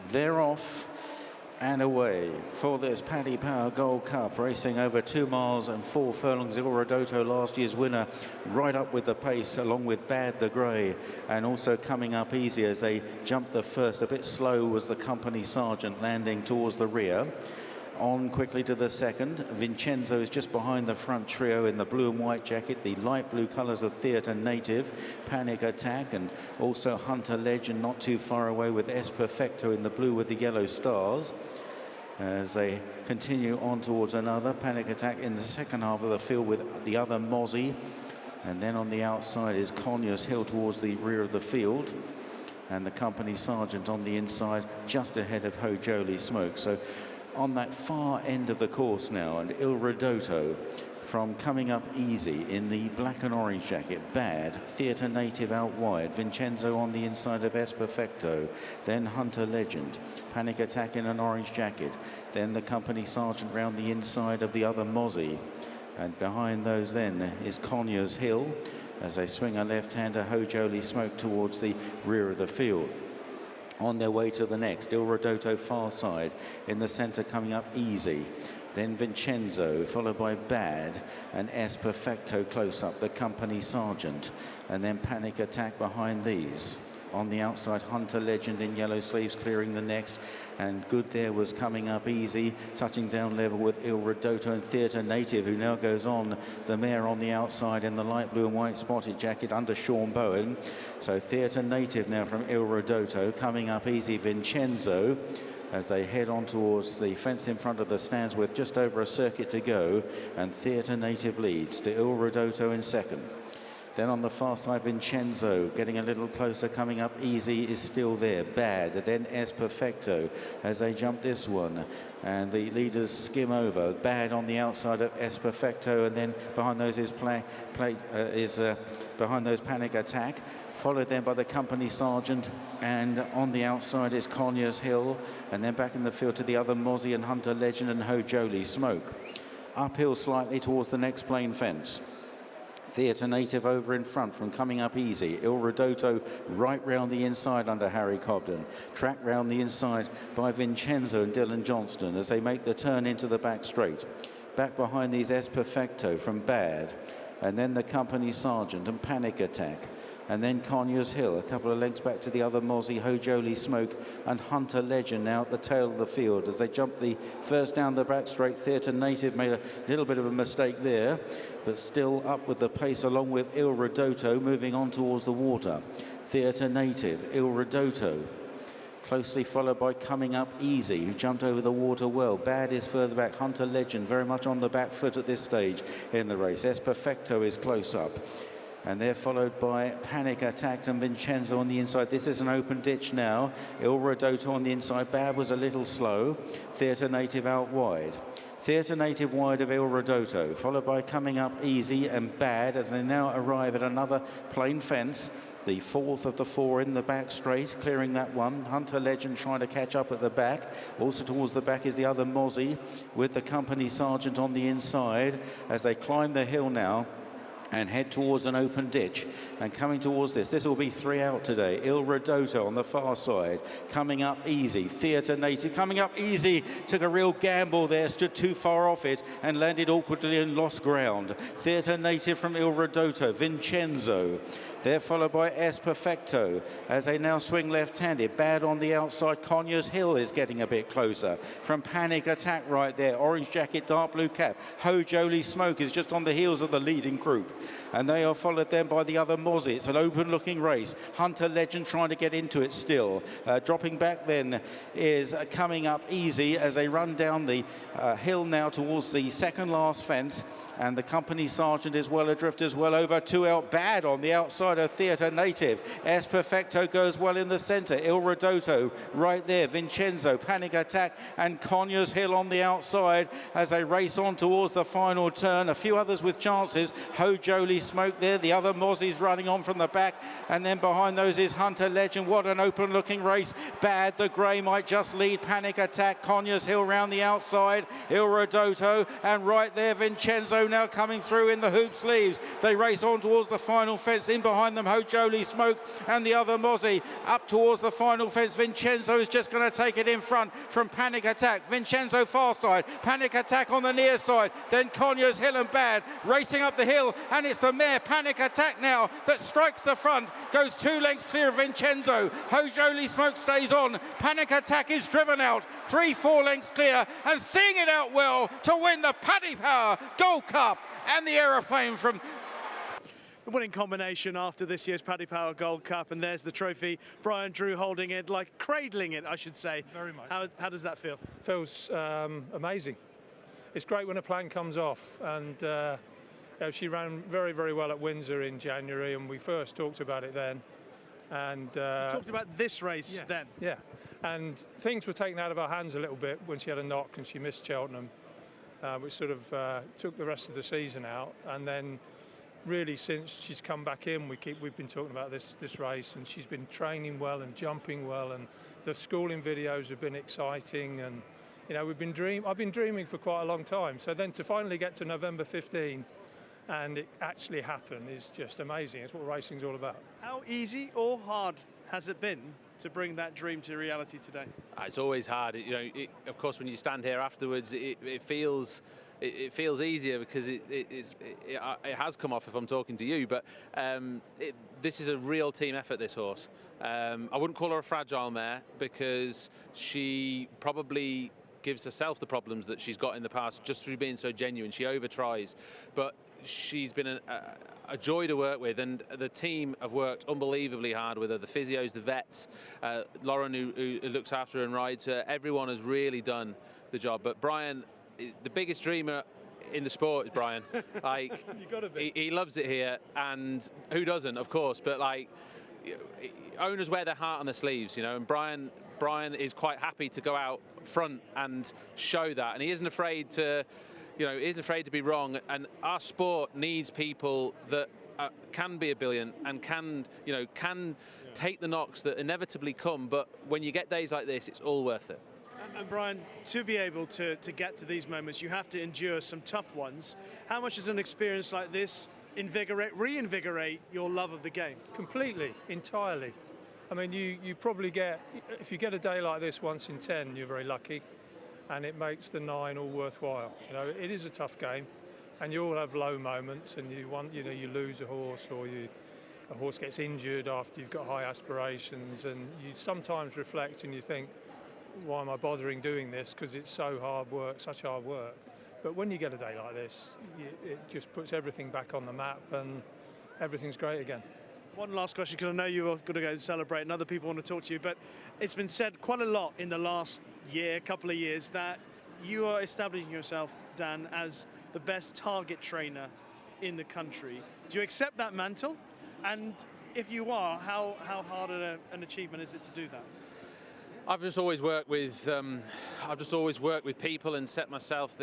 They're off and away for this Paddy Power Gold Cup, racing over 2 miles and 4 furlongs. Il Ridoto, last year's winner, right up with the pace, along with Bad the Grey, and also coming up easy as they jumped the first. A bit slow was the company sergeant, landing towards the rear. On quickly to the second. Vincenzo is just behind the front trio in the blue and white jacket, the light blue colours of Theatre Native, Panic Attack, and also Hunter Legend not too far away with S Perfecto in the blue with the yellow stars. As they continue on towards another, Panic Attack in the second half of the field with the other Mozzie. And then on the outside is Conyers Hill towards the rear of the field. And the company sergeant on the inside just ahead of Hoe Joly Smoke. So on that far end of the course now, and Il Ridoto from coming up easy in the black and orange jacket, Bad, Theatre Native out wide, Vincenzo on the inside of S Perfecto, then Hunter Legend, Panic Attack in an orange jacket, then the company sergeant round the inside of the other Mozzie, and behind those then is Conyers Hill as they swing a left-hander, Hoe Joly Smoke towards the rear of the field. On their way to the next, Il Ridoto far side, in the centre coming up easy. Then Vincenzo, followed by Bad, and S Perfecto close up, the company sergeant. And then Panic Attack behind these. On the outside, Hunter Legend in yellow sleeves clearing the next. And Good There was coming up easy, touching down level with Il Ridoto and Theatre Native, who now goes on the mare on the outside in the light blue and white spotted jacket under Sean Bowen. So Theatre Native now from Il Ridoto, coming up easy, Vincenzo, as they head on towards the fence in front of the stands with just over a circuit to go, and Theatre Native leads to Il Ridoto in second. Then on the far side, Vincenzo getting a little closer, coming up easy, is still there. Bad, then S Perfecto as they jump this one. And the leaders skim over. Bad on the outside of S Perfecto, and then behind those is behind those Panic Attack, followed then by the company sergeant, and on the outside is Conyers Hill, and then back in the field to the other Mozzie and Hunter Legend and Hoe Joly Smoke. Uphill slightly towards the next plain fence. Theatre Native over in front from coming up easy. Il Ridoto right round the inside under Harry Skelton. Track round the inside by Vincenzo and Dylan Johnston as they make the turn into the back straight. Back behind these S Perfecto from Bad. And then the company sergeant and Panic Attack. And then Conyers Hill, a couple of lengths back to the other Mozzie, Hoe Joly Smoke, and Hunter Legend now at the tail of the field as they jump the first down the back straight. Theatre Native made a little bit of a mistake there, but still up with the pace along with Il Ridoto moving on towards the water. Theatre Native, Il Ridoto, closely followed by Coming Up Easy, who jumped over the water well. Bad is further back. Hunter Legend very much on the back foot at this stage in the race. S Perfecto is close up. And they're followed by Panic Attack and Vincenzo on the inside. This is an open ditch now. Il Ridoto on the inside. Bad was a little slow. Theatre Native out wide. Theatre Native wide of Il Ridoto, followed by Coming Up Easy and Bad as they now arrive at another plain fence. The fourth of the four in the back straight, clearing that one. Hunter Legend trying to catch up at the back. Also towards the back is the other Mozzie with the company sergeant on the inside as they climb the hill now and head towards an open ditch. And coming towards this will be 3 out today. Il Ridoto on the far side, Coming Up Easy. Theatre Native coming up easy, took a real gamble there, stood too far off it and landed awkwardly and lost ground. Theatre Native from Il Ridoto, Vincenzo. They're followed by S Perfecto as they now swing left-handed. Bad on the outside. Conyers Hill is getting a bit closer. From Panic Attack right there. Orange jacket, dark blue cap. Hoe Joly Smoke is just on the heels of the leading group. And they are followed then by the other Mozzie. It's an open-looking race. Hunter Legend trying to get into it still. Dropping back then is Coming Up Easy as they run down the hill now towards the second last fence. And the company sergeant is well adrift as well, over 2 out. Bad on the outside of Theatre Native. S Perfecto goes well in the centre. Il Ridoto right there. Vincenzo, Panic Attack and Conyers Hill on the outside as they race on towards the final turn. A few others with chances. Hoe Joly Smoke there. The other Mozzie's running on from the back. And then behind those is Hunter Legend. What an open looking race. Bad, the grey might just lead. Panic Attack, Conyers Hill round the outside. Il Ridoto and right there Vincenzo now coming through in the hoop sleeves. They race on towards the final fence. In behind behind them, Hoe Joly Smoke and the other Mozzie. Up towards the final fence, Vincenzo is just going to take it in front from Panic Attack. Vincenzo far side, Panic Attack on the near side, then Conyers, Hill and Bad racing up the hill, and it's the mare Panic Attack now that strikes the front, goes 2 lengths clear of Vincenzo. Hoe Joly Smoke stays on, Panic Attack is driven out, 3-4 lengths clear, and seeing it out well to win the Paddy Power Gold Cup and the aeroplane from... The winning combination after this year's Paddy Power Gold Cup, and there's the trophy. Brian Drew holding it, like cradling it, I should say. Very much. How does that feel? Feels amazing. It's great when a plan comes off, and you know, she ran very, very well at Windsor in January, and we first talked about it then. And talked about this race then. Yeah, and things were taken out of our hands a little bit when she had a knock and she missed Cheltenham, which sort of took the rest of the season out. And then really since she's come back in, we've been talking about this race, and she's been training well and jumping well, and the schooling videos have been exciting, and you know, I've been dreaming for quite a long time. So then to finally get to November 15 and it actually happen is just amazing. It's what racing's all about. How easy or hard has it been to bring that dream to reality today? It's always hard. You know, of course, when you stand here afterwards, it feels easier because it has come off if I'm talking to you, but this is a real team effort, this horse. I wouldn't call her a fragile mare because she probably gives herself the problems that she's got in the past just through being so genuine. She over tries, but she's been a joy to work with, and the team have worked unbelievably hard with her. The physios, the vets, Lauren who looks after her and rides her, everyone has really done the job. But Brian, the biggest dreamer in the sport is Brian. Like, You gotta be. He loves it here, and who doesn't, of course. But like, owners wear their heart on their sleeves, you know. And Brian is quite happy to go out front and show that, and he isn't afraid to, you know, he isn't afraid to be wrong. And our sport needs people that can be a billion and can take the knocks that inevitably come. But when you get days like this, it's all worth it. And Brian, to be able to get to these moments, you have to endure some tough ones. How much does an experience like this reinvigorate your love of the game? Completely, entirely. I mean, you probably get, if you get a day like this once in 10, you're very lucky, and it makes the 9 all worthwhile. You know, it is a tough game, and you all have low moments, and you lose a horse, or a horse gets injured after you've got high aspirations, and you sometimes reflect and you think, why am I bothering doing this? Because it's so hard work, such hard work. But when you get a day like this, it just puts everything back on the map, and everything's great again. One last question, because I know you're going to go and celebrate and other people want to talk to you, but it's been said quite a lot in the last couple of years, that you are establishing yourself, Dan, as the best target trainer in the country. Do you accept that mantle? And if you are, how hard an achievement is it to do that? I've just always worked with people and set myself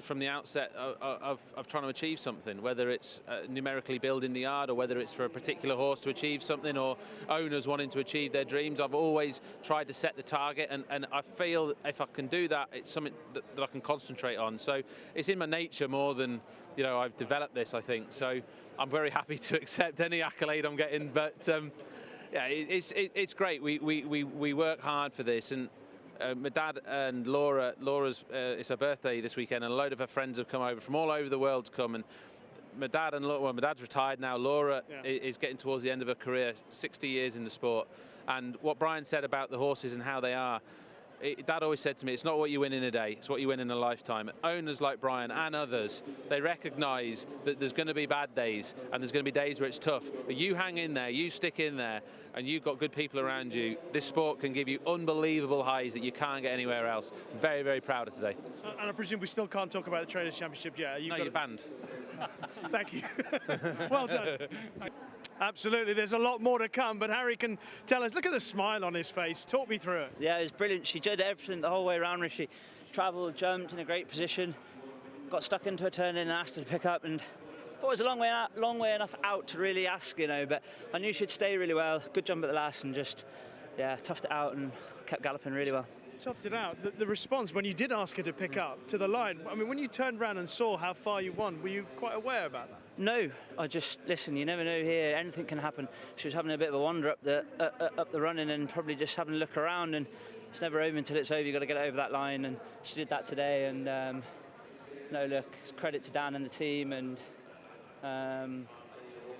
from the outset of trying to achieve something, whether it's numerically building the yard, or whether it's for a particular horse to achieve something, or owners wanting to achieve their dreams. I've always tried to set the target, and I feel if I can do that, it's something that I can concentrate on. So it's in my nature more than, you know, I've developed this, I think. So I'm very happy to accept any accolade I'm getting, but yeah, it's great. We work hard for this, and my dad and Laura's it's her birthday this weekend, and a load of her friends have come over from all over the world to come. And my dad's retired now. Laura is getting towards the end of her career, 60 years in the sport. And what Brian said about the horses and how they are, Dad always said to me, it's not what you win in a day, it's what you win in a lifetime. Owners like Brian and others, they recognise that there's going to be bad days, and there's going to be days where it's tough. But you hang in there, you stick in there, and you've got good people around you. This sport can give you unbelievable highs that you can't get anywhere else. I'm very, very proud of today. And I presume we still can't talk about the Trainers' Championship yet. No, you're banned. Thank you. Well done. Absolutely, there's a lot more to come, but Harry can tell us. Look at the smile on his face. Talk me through it. Yeah, it was brilliant. She did everything the whole way around. She travelled, jumped in a great position, got stuck into a turn in and asked her to pick up, and thought it was a long way enough out to really ask, you know, but I knew she'd stay really well. Good jump at the last, and just, yeah, toughed it out and kept galloping really well. toughed it out. The response when you did ask her to pick up to the line, I mean, when you turned around and saw how far you won, were you quite aware about that? No, I just, listen, you never know here, anything can happen. She was having a bit of a wander up the running and probably just having a look around, and it's never over until it's over. You've got to get over that line, and she did that today. And no, look, it's credit to Dan and the team, and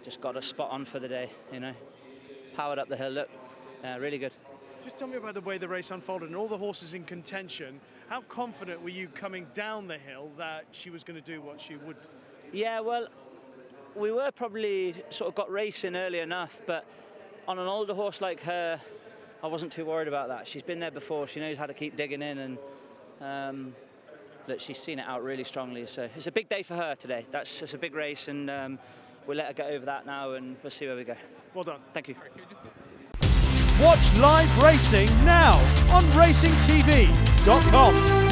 just got a spot on for the day, you know. Powered up the hill, look, really good. Just tell me about the way the race unfolded and all the horses in contention. How confident were you coming down the hill that she was going to do what she would? Yeah, well, we were probably sort of got racing early enough, but on an older horse like her, I wasn't too worried about that. She's been there before. She knows how to keep digging in, and look, she's seen it out really strongly. So it's a big day for her today. It's a big race, and we'll let her get over that now, and we'll see where we go. Well done. Thank you. Watch live racing now on racingtv.com.